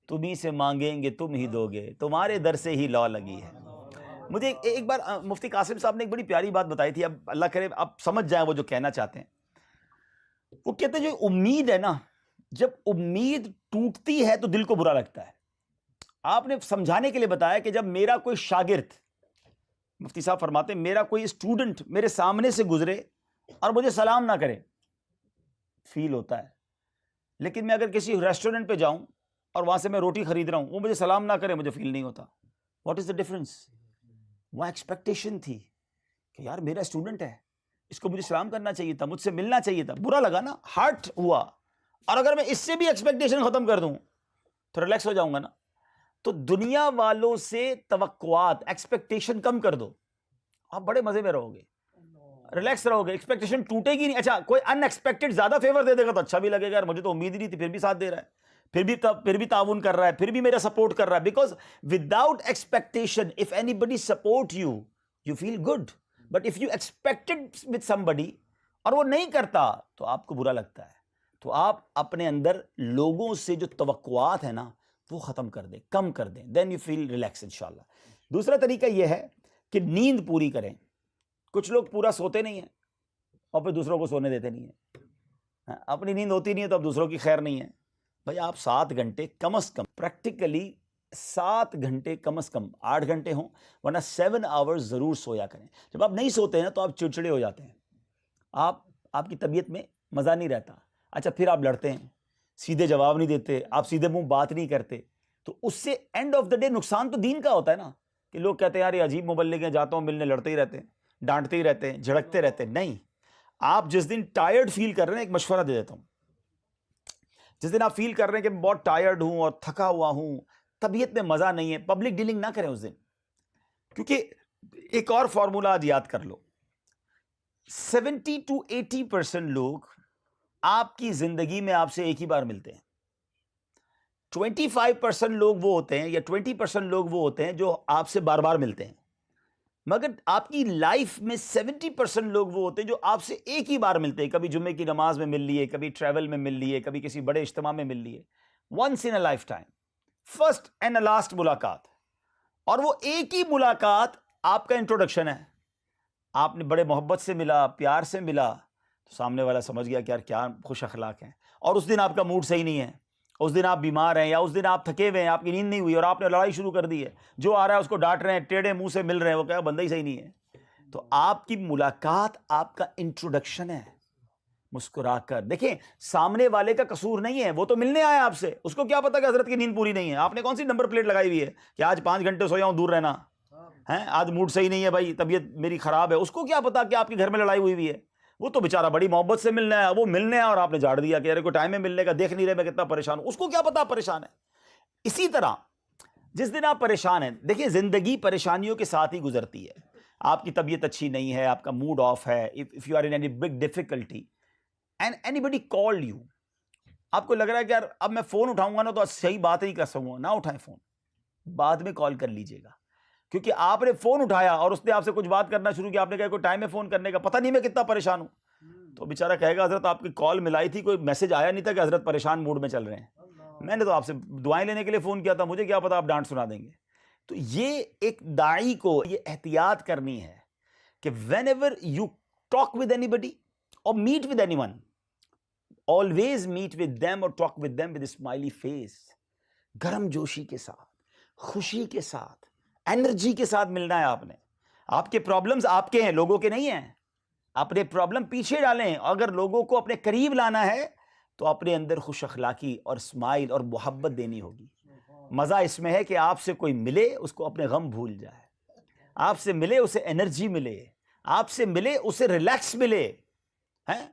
Speaker 2: تمہیں سے مانگیں گے تم ہی دو گے، تمہارے در سے ہی لو لگی ہے. مجھے ایک بار مفتی قاسم صاحب نے ایک بڑی پیاری بات بتائی تھی، اب اللہ کرے آپ سمجھ جائیں وہ جو کہنا چاہتے ہیں. وہ کہتے ہیں جو امید ہے نا، جب امید ٹوٹتی ہے تو دل کو برا لگتا ہے. آپ نے سمجھانے کے لیے بتایا کہ جب میرا کوئی شاگرد، مفتی صاحب فرماتے ہیں میرا کوئی اسٹوڈنٹ میرے سامنے سے گزرے اور مجھے سلام نہ کرے، فیل ہوتا ہے. لیکن میں اگر کسی ریسٹورنٹ پہ جاؤں اور وہاں سے میں روٹی خرید رہا ہوں، وہ مجھے سلام نہ کرے، مجھے فیل نہیں ہوتا. What is the difference? وہ ایکسپیکٹیشن تھی کہ یار میرا اسٹوڈنٹ ہے، اس کو مجھے سلام کرنا چاہیے تھا، مجھ سے ملنا چاہیے تھا. برا لگا نا، ہارٹ ہوا. اور اگر میں اس سے بھی ایکسپیکٹیشن ختم کر دوں تو ریلیکس ہو جاؤں گا نا. تو دنیا والوں سے توقعات، ایکسپیکٹیشن کم کر دو، آپ بڑے مزے میں رہو گے، ریلیکس رہو گے، ایکسپیکٹیشن ٹوٹے گی نہیں. اچھا کوئی ان ایکسپیکٹڈ زیادہ فیور دے دے گا تو اچھا بھی لگے گا، یار مجھے تو امید ہی نہیں تھی، پھر بھی ساتھ دے رہا ہے، پھر بھی تعاون کر رہا ہے، پھر بھی میرا سپورٹ کر رہا ہے. Because without expectation of anybody support you you feel good, but if you expected with somebody اور وہ نہیں کرتا تو آپ کو برا لگتا ہے. تو آپ اپنے اندر لوگوں سے جو توقعات ہیں نا وہ ختم کر دیں، کم کر دیں، دین یو فیل ریلیکس انشاءاللہ. دوسرا طریقہ یہ ہے کہ نیند پوری کریں. کچھ لوگ پورا سوتے نہیں ہیں اور پھر دوسروں کو سونے دیتے نہیں ہیں. اپنی نیند ہوتی نہیں ہے تو اب دوسروں کی خیر نہیں ہے. بھائی آپ 7 گھنٹے کم از کم، پریکٹیکلی 7 گھنٹے کم از کم، 8 گھنٹے ہوں ورنہ 7 آورز ضرور سویا کریں. جب آپ نہیں سوتے ہیں تو آپ چڑچڑے ہو جاتے ہیں، آپ کی طبیعت میں مزہ نہیں رہتا. اچھا پھر آپ لڑتے ہیں، سیدھے جواب نہیں دیتے، آپ سیدھے منہ بات نہیں کرتے، تو اس سے اینڈ آف دا ڈے نقصان تو دین کا ہوتا ہے نا، کہ لوگ کہتے ہیں یار یہ عجیب مبلغ ہیں، جاتا ہوں ملنے، لڑتے ہی رہتے ہیں، ڈانٹتے ہی رہتے ہیں، جھڑکتے رہتے ہیں۔ نہیں، آپ جس دن ٹائرڈ فیل کر رہے ہیں، ایک مشورہ دے دیتا ہوں، جس دن آپ فیل کر رہے ہیں کہ میں بہت ٹائرڈ ہوں اور تھکا ہوا ہوں، طبیعت میں مزہ نہیں ہے، پبلک ڈیلنگ نہ کریں اس دن، کیونکہ ایک اور فارمولہ آج یاد کر لو، 70 to 80% لوگ آپ کی زندگی میں آپ سے ایک ہی بار ملتے ہیں، 25% لوگ وہ ہوتے ہیں یا 20% لوگ وہ ہوتے ہیں جو آپ سے بار بار ملتے ہیں، مگر آپ کی لائف میں 70% لوگ وہ ہوتے ہیں جو آپ سے ایک ہی بار ملتے ہیں، کبھی جمعے کی نماز میں مل لیے، کبھی ٹریول میں مل لیے، کبھی کسی بڑے اجتماع میں مل لیے، once in a lifetime, first and last ملاقات، اور وہ ایک ہی ملاقات آپ کا انٹروڈکشن ہے، آپ نے بڑے محبت سے ملا، پیار سے ملا، تو سامنے والا سمجھ گیا کہ یار کیا خوش اخلاق ہیں، اور اس دن آپ کا موڈ صحیح نہیں ہے، اس دن آپ بیمار ہیں، یا اس دن آپ تھکے ہوئے ہیں، آپ کی نیند نہیں ہوئی اور آپ نے لڑائی شروع کر دی ہے، جو آ رہا ہے اس کو ڈانٹ رہے ہیں، ٹیڑھے منہ سے مل رہے ہیں، وہ کہا بندہ ہی صحیح نہیں ہے، تو آپ کی ملاقات آپ کا انٹروڈکشن ہے، مسکرا کر دیکھیں، سامنے والے کا قصور نہیں ہے، وہ تو ملنے آیا آپ سے، اس کو کیا پتا کہ حضرت کی نیند پوری نہیں ہے، آپ نے کون سی نمبر پلیٹ لگائی ہوئی ہے کہ آج 5 گھنٹے سویا ہوں، دور رہنا ہے، آج موڈ صحیح نہیں ہے بھائی، طبیعت میری خراب ہے، اس کو کیا پتا کہ آپ کے گھر میں لڑائی ہوئی ہے، وہ تو بیچارہ بڑی محبت سے ملنا ہے، وہ ملنے ہے اور آپ نے جھاڑ دیا کہ ارے کوئی ٹائم ہے ملنے کا، دیکھ نہیں رہے میں کتنا پریشان ہوں، اس کو کیا پتا آپ پریشان ہے۔ اسی طرح جس دن آپ پریشان ہیں، دیکھیں زندگی پریشانیوں کے ساتھ ہی گزرتی ہے، آپ کی طبیعت اچھی نہیں ہے، آپ کا موڈ آف ہے، if you are in any big difficulty and anybody called you، آپ کو لگ رہا ہے کہ یار اب میں فون اٹھاؤں گا نا تو صحیح بات نہیں کر سکوں گا، نہ اٹھائیں فون، بعد میں کال کر لیجئے گا، کیونکہ آپ نے فون اٹھایا اور اس نے آپ سے کچھ بات کرنا شروع کیا، آپ نے کہا کوئی ٹائم ہے فون کرنے کا، پتہ نہیں میں کتنا پریشان ہوں، تو بیچارہ کہے گا حضرت آپ کی کال ملائی تھی، کوئی میسج آیا نہیں تھا کہ حضرت پریشان موڈ میں چل رہے ہیں، میں نے تو آپ سے دعائیں لینے کے لیے فون کیا تھا، مجھے کیا پتا آپ ڈانٹ سنا دیں گے۔ تو یہ ایک داعی کو یہ احتیاط کرنی ہے کہ whenever you talk with anybody اور meet with anyone, always meet with them or talk with them with a smiley face، گرم جوشی کے ساتھ، خوشی کے ساتھ، انرجی کے ساتھ ملنا ہے آپ نے، آپ کے پرابلمز آپ کے ہیں، لوگوں کے نہیں ہیں، اپنے پرابلم پیچھے ڈالیں، اگر لوگوں کو اپنے قریب لانا ہے تو اپنے اندر خوش اخلاقی اور اسمائل اور محبت دینی ہوگی۔ مزہ اس میں ہے کہ آپ سے کوئی ملے اس کو اپنے غم بھول جائے، آپ سے ملے اسے انرجی ملے، آپ سے ملے اسے ریلیکس ملے، ہیں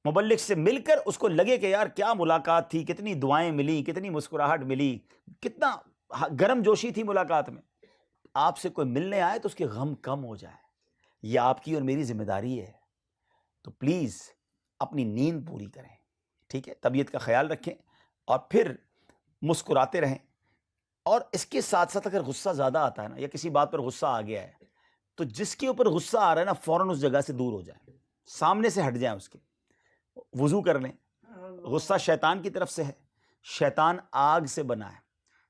Speaker 2: مبلغ سے مل کر اس کو لگے کہ یار کیا ملاقات تھی، کتنی دعائیں ملی، کتنی مسکراہٹ ملی، کتنا گرم جوشی تھی ملاقات میں۔ آپ سے کوئی ملنے آئے تو اس کے غم کم ہو جائے، یہ آپ کی اور میری ذمہ داری ہے۔ تو پلیز اپنی نیند پوری کریں، ٹھیک ہے، طبیعت کا خیال رکھیں اور پھر مسکراتے رہیں، اور اس کے ساتھ ساتھ اگر غصہ زیادہ آتا ہے نا، یا کسی بات پر غصہ آ گیا ہے، تو جس کے اوپر غصہ آ رہا ہے نا فوراً اس جگہ سے دور ہو جائیں، سامنے سے ہٹ جائیں، اس کے وضو کر لیں۔ غصہ شیطان کی طرف سے ہے، شیطان آگ سے بنا ہے،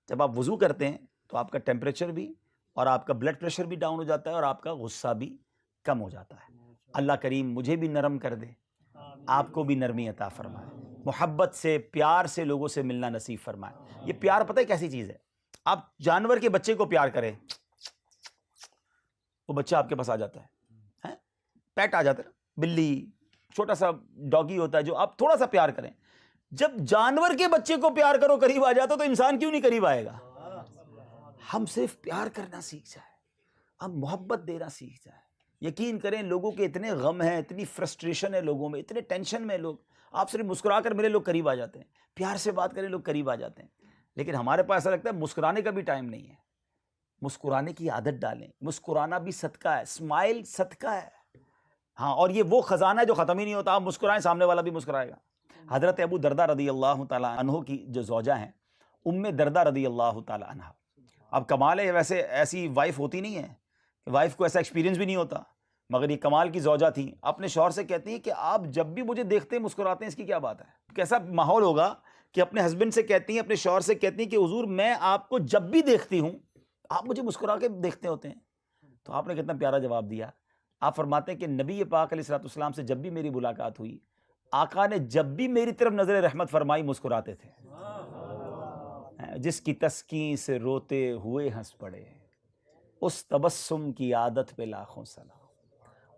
Speaker 2: جب آپ وضو کرتے ہیں تو آپ کا ٹیمپریچر بھی اور آپ کا بلڈ پریشر بھی ڈاؤن ہو جاتا ہے اور آپ کا غصہ بھی کم ہو جاتا ہے۔ اللہ کریم مجھے بھی نرم کر دے، آپ کو بھی نرمی عطا فرمائے، محبت سے پیار سے لوگوں سے ملنا نصیب فرمائے۔ یہ پیار پتہ ہے کیسی چیز ہے، آپ جانور کے بچے کو پیار کریں، وہ بچہ آپ کے پاس آ جاتا ہے، پیٹ آ جاتا ہے، بلی، چھوٹا سا ڈاگی ہوتا ہے جو آپ تھوڑا سا پیار کریں، جب جانور کے بچے کو پیار کرو قریب آ جاتا تو انسان کیوں نہیں قریب آئے گا؟ ہم صرف پیار کرنا سیکھ جائیں، ہم محبت دینا سیکھ جائیں۔ یقین کریں لوگوں کے اتنے غم ہیں، اتنی فرسٹریشن ہے لوگوں میں، اتنے ٹینشن میں لوگ، آپ صرف مسکرا کر ملے لوگ قریب آ جاتے ہیں، پیار سے بات کریں لوگ قریب آ جاتے ہیں، لیکن ہمارے پاس ایسا لگتا ہے مسکرانے کا بھی ٹائم نہیں ہے۔ مسکرانے کی عادت ڈالیں، مسکرانا بھی صدقہ ہے، اسمائل صدقہ ہے، ہاں، اور یہ وہ خزانہ ہے جو ختم ہی نہیں ہوتا، آپ مسکرائیں سامنے والا بھی مسکرائے گا۔ حضرت ابو دردہ رضی اللہ تعالیٰ عنہ کی جو زوجہ ہیں ام دردہ رضی اللہ تعالیٰ عنہ، اب کمال ہے، ویسے ایسی وائف ہوتی نہیں ہے، وائف کو ایسا ایکسپیرینس بھی نہیں ہوتا، مگر یہ کمال کی زوجہ تھیں، اپنے شوہر سے کہتی ہیں کہ آپ جب بھی مجھے دیکھتے ہیں مسکراتے ہیں، اس کی کیا بات ہے؟ کیسا ماحول ہوگا کہ اپنے ہسبینڈ سے کہتی ہیں، اپنے شوہر سے کہتی ہیں کہ حضور میں آپ کو جب بھی دیکھتی ہوں آپ مجھے مسکرا کے دیکھتے ہوتے ہیں۔ تو آپ نے کتنا پیارا جواب دیا، آپ فرماتے ہیں کہ نبی پاک علیہ الصلوۃ والسلام سے جب بھی میری ملاقات ہوئی، آقا نے جب بھی میری طرف نظر رحمت فرمائی مسکراتے تھے، جس کی تسکین سے روتے ہوئے ہنس پڑے، اس تبسم کی عادت پہ لاکھوں سلام،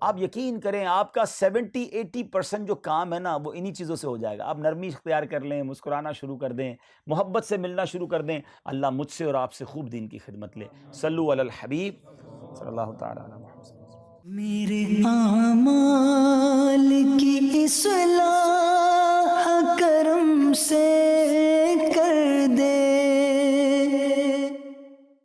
Speaker 2: آپ یقین کریں آپ کا 70-80% جو کام ہے نا وہ انہی چیزوں سے ہو جائے گا. آپ نرمی اختیار کر لیں، مسکرانا شروع کر دیں، محبت سے ملنا شروع کر دیں، اللہ مجھ سے اور آپ سے خوب دین کی خدمت لے. صلو علی الحبیب صلی اللہ تعالی علیہ وسلم.
Speaker 1: میرے